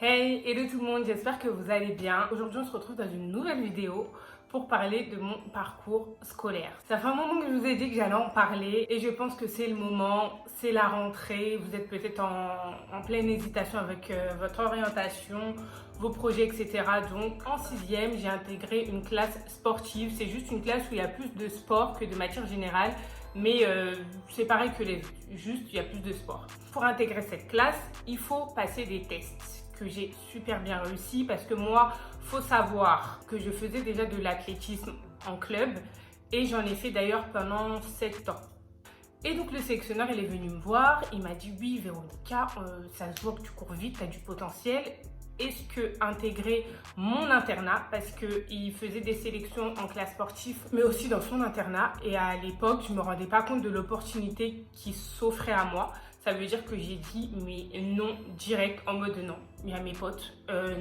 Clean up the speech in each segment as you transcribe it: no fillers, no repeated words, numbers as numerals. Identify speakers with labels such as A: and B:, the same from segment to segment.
A: Hey, hello tout le monde, j'espère que vous allez bien. Aujourd'hui, on se retrouve dans une nouvelle vidéo pour parler de mon parcours scolaire. Ça fait un moment que je vous ai dit que j'allais en parler et je pense que c'est le moment, c'est la rentrée. Vous êtes peut-être en pleine hésitation avec votre orientation, vos projets, etc. Donc, en sixième, j'ai intégré une classe sportive. C'est juste une classe où il y a plus de sport que de matière générale. Mais c'est pareil que les juste il y a plus de sport. Pour intégrer cette classe, il faut passer des tests que j'ai super bien réussi parce que moi, faut savoir que je faisais déjà de l'athlétisme en club et j'en ai fait d'ailleurs pendant 7 ans. Et donc le sélectionneur, il est venu me voir, il m'a dit oui Véronica, ça se voit que tu cours vite, tu as du potentiel. Est-ce que intégrer mon internat, parce qu'il faisait des sélections en classe sportive, mais aussi dans son internat, et à l'époque, je ne me rendais pas compte de l'opportunité qui s'offrait à moi. Ça veut dire que j'ai dit mais non direct, en mode non. Mais à mes potes,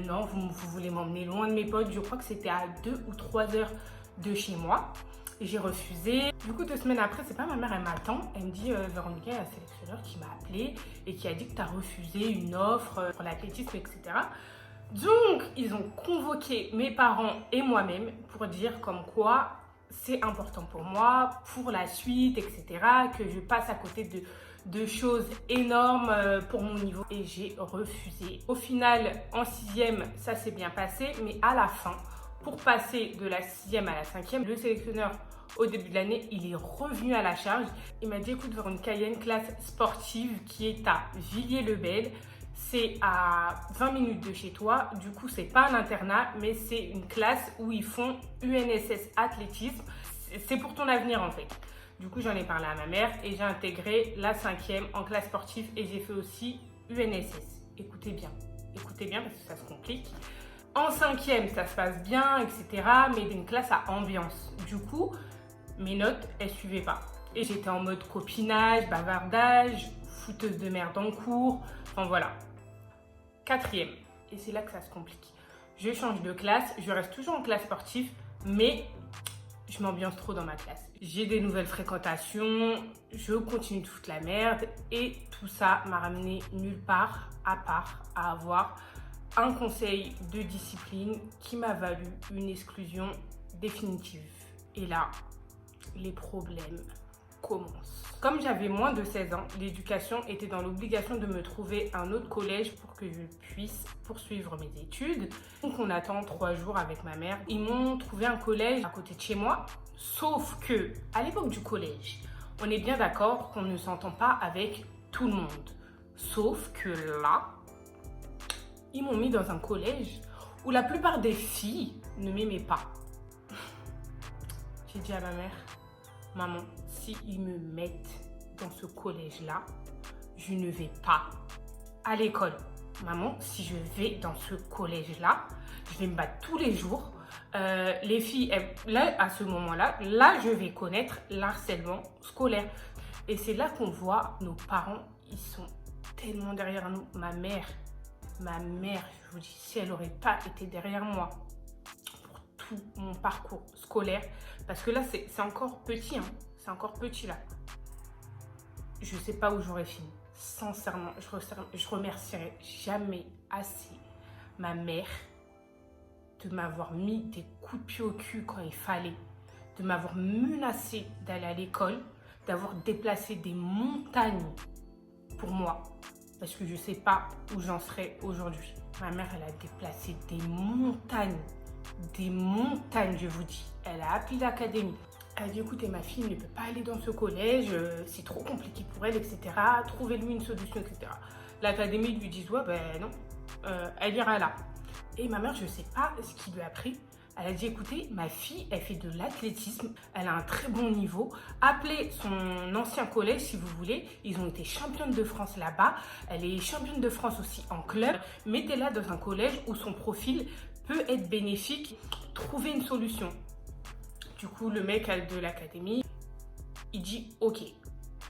A: non, vous voulez m'emmener loin de mes potes. Je crois que c'était à 2 ou 3 heures de chez moi. J'ai refusé. Du coup, 2 semaines après, c'est pas ma mère, elle m'attend. Elle me dit, Véronica, il y a un sélectionneur qui m'a appelé et qui a dit que tu as refusé une offre pour l'athlétisme, etc. Donc, ils ont convoqué mes parents et moi-même pour dire comme quoi c'est important pour moi, pour la suite, etc. Que je passe à côté de choses énormes pour mon niveau. Et j'ai refusé. Au final, en sixième, ça s'est bien passé. Mais à la fin, pour passer de la sixième à la cinquième, le sélectionneur, au début de l'année, il est revenu à la charge. Il m'a dit, écoute Véronica, il y a une classe sportive qui est à Villiers-le-Bel. C'est à 20 minutes de chez toi. Du coup, c'est pas un internat, mais c'est une classe où ils font UNSS athlétisme. C'est pour ton avenir en fait. Du coup, j'en ai parlé à ma mère et j'ai intégré la cinquième en classe sportive et j'ai fait aussi UNSS. Écoutez bien parce que ça se complique. En cinquième, ça se passe bien, etc. Mais d'une classe à ambiance. Du coup, mes notes, elles suivaient pas. Et j'étais en mode copinage, bavardage, fouteuse de merde en cours. Enfin voilà. Quatrième, et c'est là que ça se complique. Je change de classe, je reste toujours en classe sportive, mais je m'ambiance trop dans ma classe. J'ai des nouvelles fréquentations, je continue de foutre la merde et tout ça m'a ramené nulle part à part à avoir un conseil de discipline qui m'a valu une exclusion définitive. Et là, les problèmes commencent. Comme j'avais moins de 16 ans, l'éducation était dans l'obligation de me trouver un autre collège pour que je puisse poursuivre mes études. Donc on attend 3 jours avec ma mère. Ils m'ont trouvé un collège à côté de chez moi, sauf que à l'époque du collège, on est bien d'accord qu'on ne s'entend pas avec tout le monde. Sauf que là, ils m'ont mis dans un collège où la plupart des filles ne m'aimaient pas. J'ai dit à ma mère, maman, s'ils me mettent dans ce collège-là, je ne vais pas à l'école. Maman, si je vais dans ce collège-là, je vais me battre tous les jours. Les filles, là, à ce moment-là, là, je vais connaître l'harcèlement scolaire. Et c'est là qu'on voit nos parents, ils sont tellement derrière nous. Ma mère, je vous dis, si elle n'aurait pas été derrière moi pour tout mon parcours scolaire, parce que là, c'est encore petit, hein. C'est encore petit là. Je ne sais pas où j'aurais fini. Sincèrement, je remercierai jamais assez ma mère de m'avoir mis des coups de pied au cul quand il fallait, de m'avoir menacé d'aller à l'école, d'avoir déplacé des montagnes pour moi, parce que je ne sais pas où j'en serais aujourd'hui. Ma mère, elle a déplacé des montagnes, je vous dis. Elle a appelé l'académie. Elle a dit, écoutez, ma fille ne peut pas aller dans ce collège, c'est trop compliqué pour elle, etc. Trouvez-lui une solution, etc. L'académie lui dit, ouais, ben non, elle ira là. Et ma mère, je ne sais pas ce qui lui a pris. Elle a dit, écoutez, ma fille, elle fait de l'athlétisme, elle a un très bon niveau. Appelez son ancien collège si vous voulez. Ils ont été championnes de France là-bas. Elle est championne de France aussi en club. Mettez-la dans un collège où son profil peut être bénéfique. Trouvez une solution. Du coup, le mec de l'académie, il dit ok.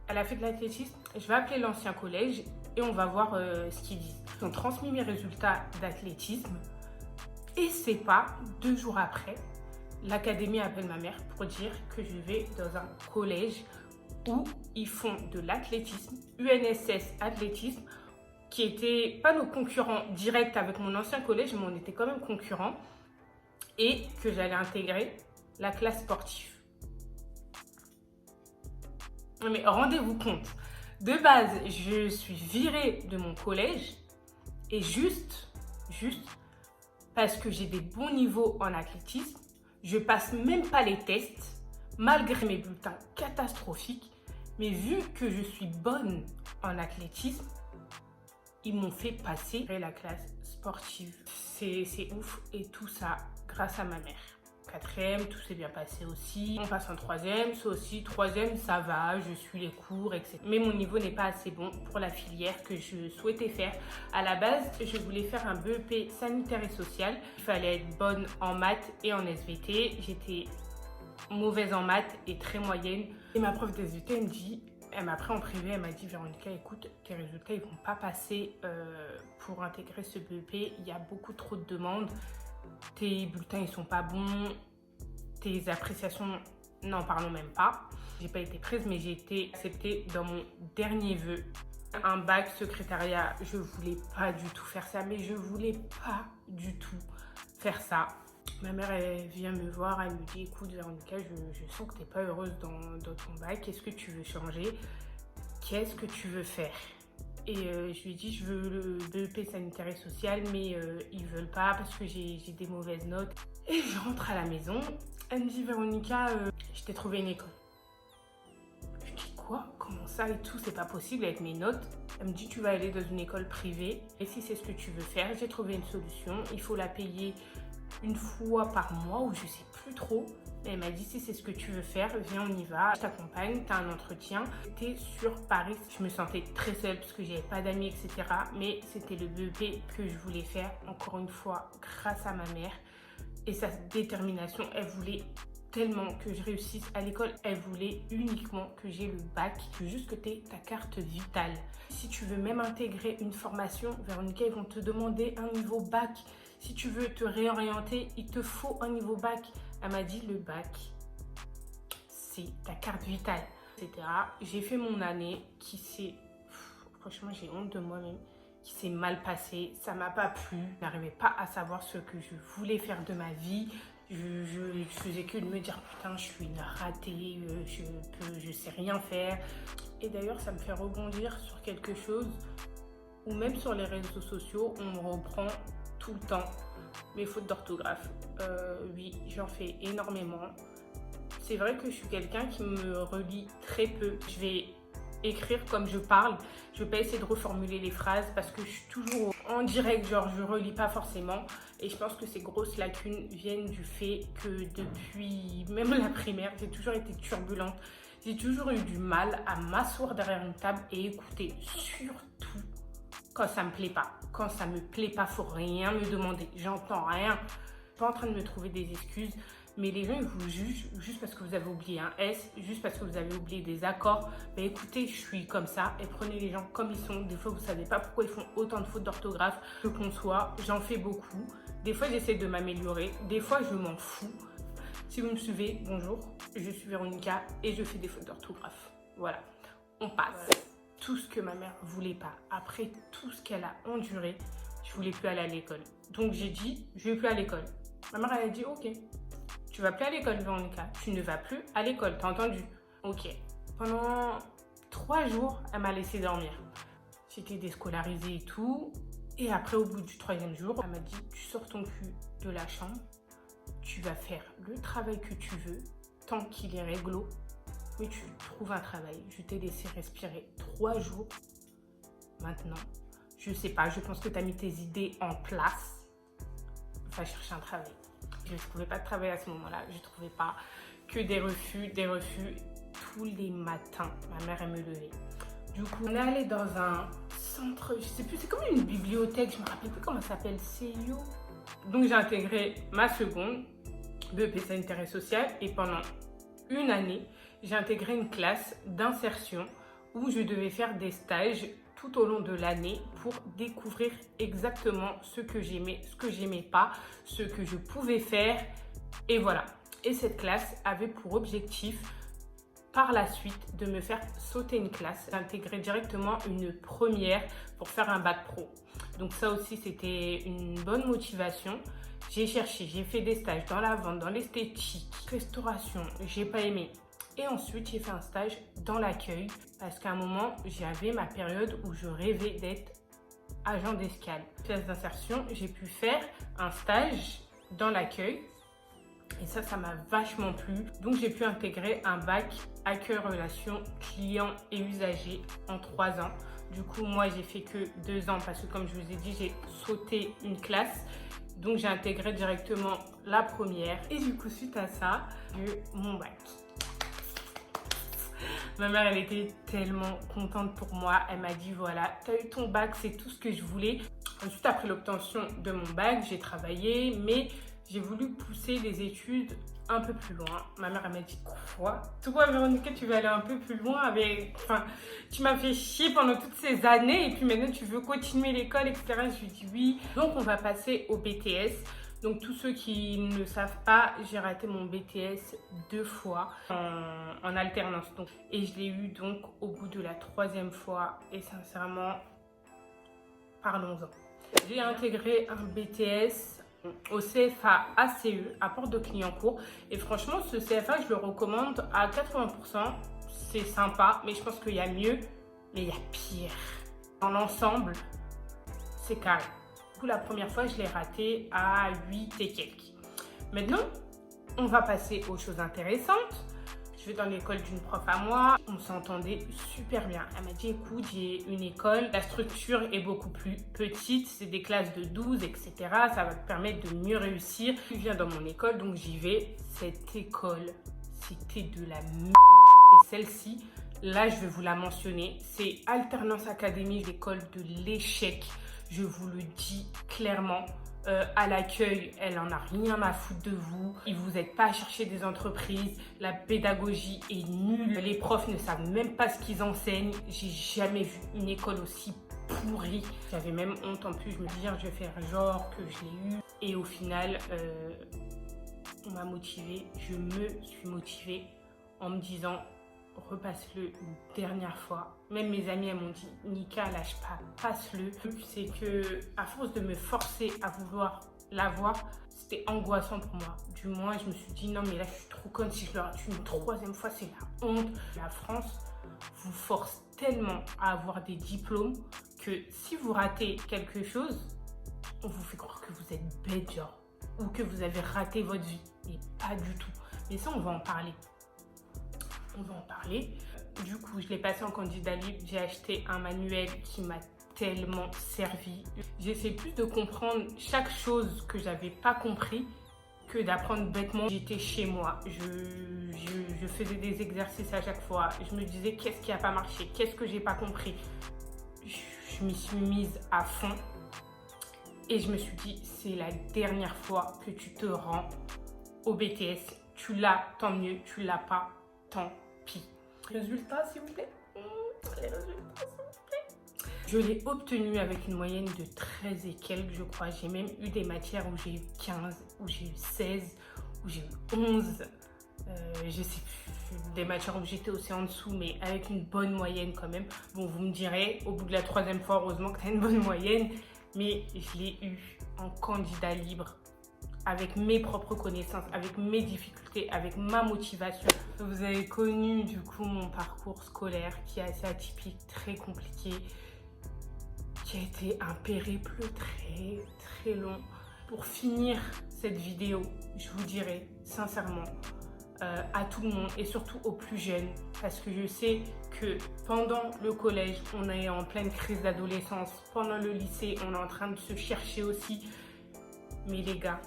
A: Elle a fait de l'athlétisme, je vais appeler l'ancien collège et on va voir ce qu'ils disent. Ils ont transmis mes résultats d'athlétisme et c'est pas 2 jours après, l'académie appelle ma mère pour dire que je vais dans un collège où ils font de l'athlétisme, UNSS athlétisme, qui étaient pas nos concurrents directs avec mon ancien collège, mais on était quand même concurrents, et que j'allais intégrer la classe sportive. Mais rendez-vous compte, de base, je suis virée de mon collège et juste parce que j'ai des bons niveaux en athlétisme, je passe même pas les tests, malgré mes bulletins catastrophiques, mais vu que je suis bonne en athlétisme, ils m'ont fait passer la classe sportive. C'est ouf, et tout ça grâce à ma mère. 4e, tout s'est bien passé aussi. On passe en 3e, ça aussi, 3e, ça va, je suis les cours, etc. Mais mon niveau n'est pas assez bon pour la filière que je souhaitais faire. À la base, je voulais faire un BEP sanitaire et social. Il fallait être bonne en maths et en SVT. J'étais mauvaise en maths et très moyenne. Et ma prof de SVT, elle m'a pris en privé, elle m'a dit: Véronica, écoute, tes résultats, ils vont pas passer pour intégrer ce BEP. Il y a beaucoup trop de demandes. Tes bulletins ils sont pas bons, tes appréciations, n'en parlons même pas. J'ai pas été prise, mais j'ai été acceptée dans mon dernier vœu. Un bac secrétariat, je voulais pas du tout faire ça, mais je voulais pas du tout faire ça. Ma mère, elle vient me voir, elle me dit: écoute Véronica, je sens que t'es pas heureuse dans ton bac, qu'est-ce que tu veux changer? Qu'est-ce que tu veux faire? Et je lui ai dit: je veux le BEP sanitaire et social, mais ils veulent pas parce que j'ai des mauvaises notes. Et je rentre à la maison, elle me dit: Véronica, je t'ai trouvé une école. Je dis: quoi? Comment ça et tout? C'est pas possible avec mes notes. Elle me dit: tu vas aller dans une école privée, et si c'est ce que tu veux faire, j'ai trouvé une solution. Il faut la payer une fois par mois, ou je sais plus trop. Et elle m'a dit: si c'est ce que tu veux faire, viens, on y va, je t'accompagne, tu as un entretien. J'étais sur Paris, je me sentais très seule parce que j'avais pas d'amis, etc. Mais c'était le BEP que je voulais faire, encore une fois, grâce à ma mère. Et sa détermination, elle voulait tellement que je réussisse à l'école, elle voulait uniquement que j'ai le bac, juste que tu aies ta carte vitale. Si tu veux même intégrer une formation, Véronica, ils vont te demander un niveau bac. Si tu veux te réorienter, il te faut un niveau bac. Elle m'a dit: le bac, c'est ta carte vitale, etc. J'ai fait mon année qui s'est, franchement j'ai honte de moi-même, qui s'est mal passée. Ça m'a pas plu. Je n'arrivais pas à savoir ce que je voulais faire de ma vie. Je faisais que de me dire: putain, je suis une ratée, je sais rien faire. Et d'ailleurs, ça me fait rebondir sur quelque chose où même sur les réseaux sociaux, on me reprend tout le temps mes fautes d'orthographe. Oui, j'en fais énormément. C'est vrai que je suis quelqu'un qui me relit très peu. Je vais écrire comme je parle. Je vais pas essayer de reformuler les phrases parce que je suis toujours en direct, genre je relis pas forcément. Et je pense que ces grosses lacunes viennent du fait que depuis même la primaire, j'ai toujours été turbulente. J'ai toujours eu du mal à m'asseoir derrière une table et écouter, surtout quand ça me plaît pas. Quand ça me plaît pas, faut rien me demander. J'entends rien. Je suis pas en train de me trouver des excuses. Mais les gens, ils vous jugent juste parce que vous avez oublié un S, juste parce que vous avez oublié des accords. Mais écoutez, je suis comme ça et prenez les gens comme ils sont. Des fois, vous savez pas pourquoi ils font autant de fautes d'orthographe. Je conçois, j'en fais beaucoup. Des fois, j'essaie de m'améliorer. Des fois, je m'en fous. Si vous me suivez, bonjour, je suis Véronica et je fais des fautes d'orthographe. Voilà, on passe. Tout ce que ma mère voulait pas. Après tout ce qu'elle a enduré, je voulais plus aller à l'école. Donc j'ai dit: je vais plus à l'école. Ma mère, elle a dit: ok. Tu vas plus à l'école, Véronica. Tu ne vas plus à l'école, t'as entendu? Ok. Pendant 3 jours, elle m'a laissé dormir. J'étais déscolarisée et tout. Et après, au bout du 3e jour, elle m'a dit: tu sors ton cul de la chambre. Tu vas faire le travail que tu veux, tant qu'il est réglo. Mais tu trouves un travail. Je t'ai laissé respirer 3 jours. Maintenant, je sais pas, je pense que tu as mis tes idées en place. Va chercher un travail. Je ne trouvais pas de travail à ce moment-là. Je ne trouvais pas, que des refus. Tous les matins, ma mère, elle me levait. Du coup, on est allé dans un centre, je sais plus, c'est comme une bibliothèque, je me rappelle plus comment ça s'appelle, CIO. Donc j'ai intégré ma seconde, BEP sanitaire et social, et pendant une année, j'ai intégré une classe d'insertion où je devais faire des stages tout au long de l'année pour découvrir exactement ce que j'aimais, ce que j'aimais pas, ce que je pouvais faire, et voilà. Et cette classe avait pour objectif par la suite de me faire sauter une classe, d'intégrer directement une première pour faire un bac pro. Donc ça aussi, c'était une bonne motivation. J'ai cherché, j'ai fait des stages dans la vente, dans l'esthétique, restauration, j'ai pas aimé. Et ensuite, j'ai fait un stage dans l'accueil parce qu'à un moment, j'avais ma période où je rêvais d'être agent d'escale. Classe d'insertion, j'ai pu faire un stage dans l'accueil. Et ça m'a vachement plu. Donc, j'ai pu intégrer un bac accueil relations clients et usagers en 3 ans. Du coup, moi, j'ai fait que 2 ans parce que comme je vous ai dit, j'ai sauté une classe. Donc, j'ai intégré directement la première. Et du coup, suite à ça, j'ai eu mon bac. Ma mère, elle était tellement contente pour moi. Elle m'a dit, voilà, tu as eu ton bac, c'est tout ce que je voulais. Ensuite, après l'obtention de mon bac, j'ai travaillé, mais j'ai voulu pousser les études un peu plus loin. Ma mère, elle m'a dit, quoi? Toi, Véronica, tu veux aller un peu plus loin avec... Enfin, tu m'as fait chier pendant toutes ces années et puis maintenant, tu veux continuer l'école, etc. Je lui ai dit oui. Donc, on va passer au BTS. Donc, tous ceux qui ne le savent pas, j'ai raté mon BTS 2 fois en alternance. Donc, et je l'ai eu donc au bout de la 3e fois. Et sincèrement, parlons-en. J'ai intégré un BTS au CFA ACE, à Porte de Clignancourt. Et franchement, ce CFA, je le recommande à 80%. C'est sympa, mais je pense qu'il y a mieux, mais il y a pire. Dans l'ensemble, c'est carré. Du coup, la première fois, je l'ai raté à 8 et quelques. Maintenant, on va passer aux choses intéressantes. Je vais dans l'école d'une prof à moi. On s'entendait super bien. Elle m'a dit, écoute, j'ai une école. La structure est beaucoup plus petite. C'est des classes de 12, etc. Ça va te permettre de mieux réussir. Je viens dans mon école, donc j'y vais. Cette école, c'était de la merde. Et celle-ci, là, je vais vous la mentionner. C'est Alternance Académie, l'école de l'échec. Je vous le dis clairement. À l'accueil, elle en a rien à foutre de vous. Ils vous aident pas à chercher des entreprises. La pédagogie est nulle. Les profs ne savent même pas ce qu'ils enseignent. J'ai jamais vu une école aussi pourrie. J'avais même honte en plus. Je me disais, je vais faire genre que je l'ai eu. Et au final, on m'a motivée. Je me suis motivée en me disant, repasse-le une dernière fois. Même mes amis, elles m'ont dit, Nika, lâche pas, passe-le. C'est que, à force de me forcer à vouloir l'avoir, c'était angoissant pour moi. Du moins, je me suis dit, non, mais là, je suis trop conne. Si je le rate une 3e fois, c'est la honte. La France vous force tellement à avoir des diplômes que si vous ratez quelque chose, on vous fait croire que vous êtes bête, genre, ou que vous avez raté votre vie. Et pas du tout. Mais ça, on va en parler. On va en parler. Du coup, je l'ai passé en candidat libre. J'ai acheté un manuel qui m'a tellement servi. J'essaie plus de comprendre chaque chose que j'avais pas compris que d'apprendre bêtement. J'étais chez moi. Je faisais des exercices à chaque fois. Je me disais qu'est-ce qui a pas marché, qu'est-ce que j'ai pas compris. Je m'y suis mise à fond. Et je me suis dit, c'est la dernière fois que tu te rends au BTS. Tu l'as, tant mieux. Tu l'as pas, tant pis. Résultats, s'il vous plaît. Les résultats, s'il vous plaît. Je l'ai obtenu avec une moyenne de 13 et quelques, je crois. J'ai même eu des matières où j'ai eu 15, où j'ai eu 16, où j'ai eu 11. Je sais plus, des matières où j'étais aussi en dessous, mais avec une bonne moyenne quand même. Bon, vous me direz, au bout de la 3e fois, heureusement que tu as une bonne moyenne. Mais je l'ai eu en candidat libre, avec mes propres connaissances, avec mes difficultés, avec ma motivation. Vous avez connu du coup mon parcours scolaire qui est assez atypique, très compliqué, qui a été un périple très très long. Pour finir cette vidéo, je vous dirais sincèrement à tout le monde et surtout aux plus jeunes, parce que je sais que pendant le collège, on est en pleine crise d'adolescence, pendant le lycée, on est en train de se chercher aussi. Mais les gars,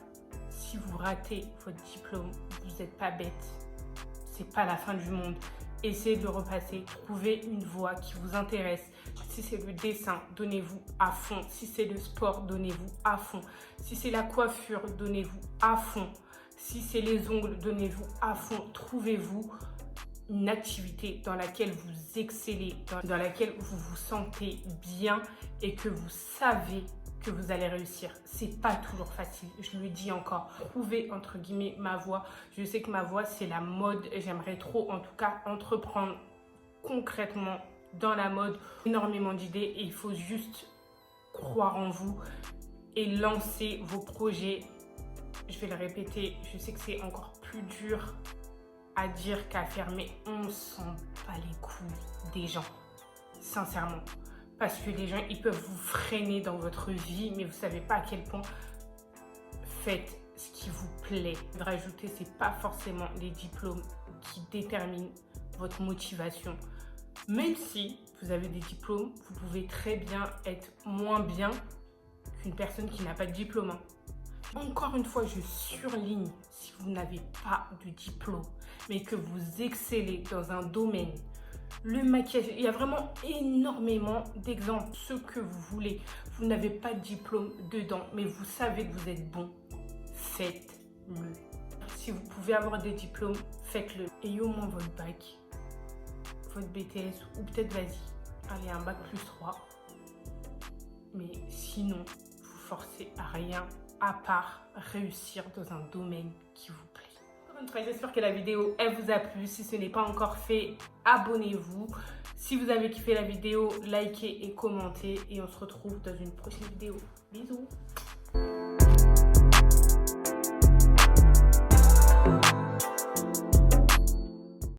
A: si vous ratez votre diplôme, vous n'êtes pas bête. C'est pas la fin du monde. Essayez de le repasser. Trouvez une voie qui vous intéresse. Si c'est le dessin, donnez-vous à fond. Si c'est le sport, donnez-vous à fond. Si c'est la coiffure, donnez-vous à fond. Si c'est les ongles, donnez-vous à fond. Trouvez-vous une activité dans laquelle vous excellez, dans laquelle vous vous sentez bien et que vous savez que vous allez réussir. C'est pas toujours facile, je le dis encore. Trouver entre guillemets ma voie. Je sais que ma voie c'est la mode. J'aimerais trop en tout cas entreprendre concrètement dans la mode. Énormément d'idées et il faut juste croire en vous et lancer vos projets. Je vais le répéter, je sais que c'est encore plus dur à dire qu'à faire, mais on s'en bat les couilles des gens, sincèrement. Parce que les gens, ils peuvent vous freiner dans votre vie, mais vous ne savez pas à quel point. Faites ce qui vous plaît. De rajouter, ce n'est pas forcément les diplômes qui déterminent votre motivation. Même si vous avez des diplômes, vous pouvez très bien être moins bien qu'une personne qui n'a pas de diplôme. Encore une fois, je surligne, si vous n'avez pas de diplôme, mais que vous excellez dans un domaine, le maquillage, il y a vraiment énormément d'exemples, ce que vous voulez. Vous n'avez pas de diplôme dedans, mais vous savez que vous êtes bon, faites-le. Si vous pouvez avoir des diplômes, faites-le. Ayez au moins votre bac, votre BTS, ou peut-être vas-y, allez, un bac plus 3. Mais sinon, vous forcez à rien à part réussir dans un domaine qui vous plaît. Encore une fois, j'espère que la vidéo elle vous a plu. Si ce n'est pas encore fait, abonnez-vous. Si vous avez kiffé la vidéo, likez et commentez. Et on se retrouve dans une prochaine vidéo. Bisous.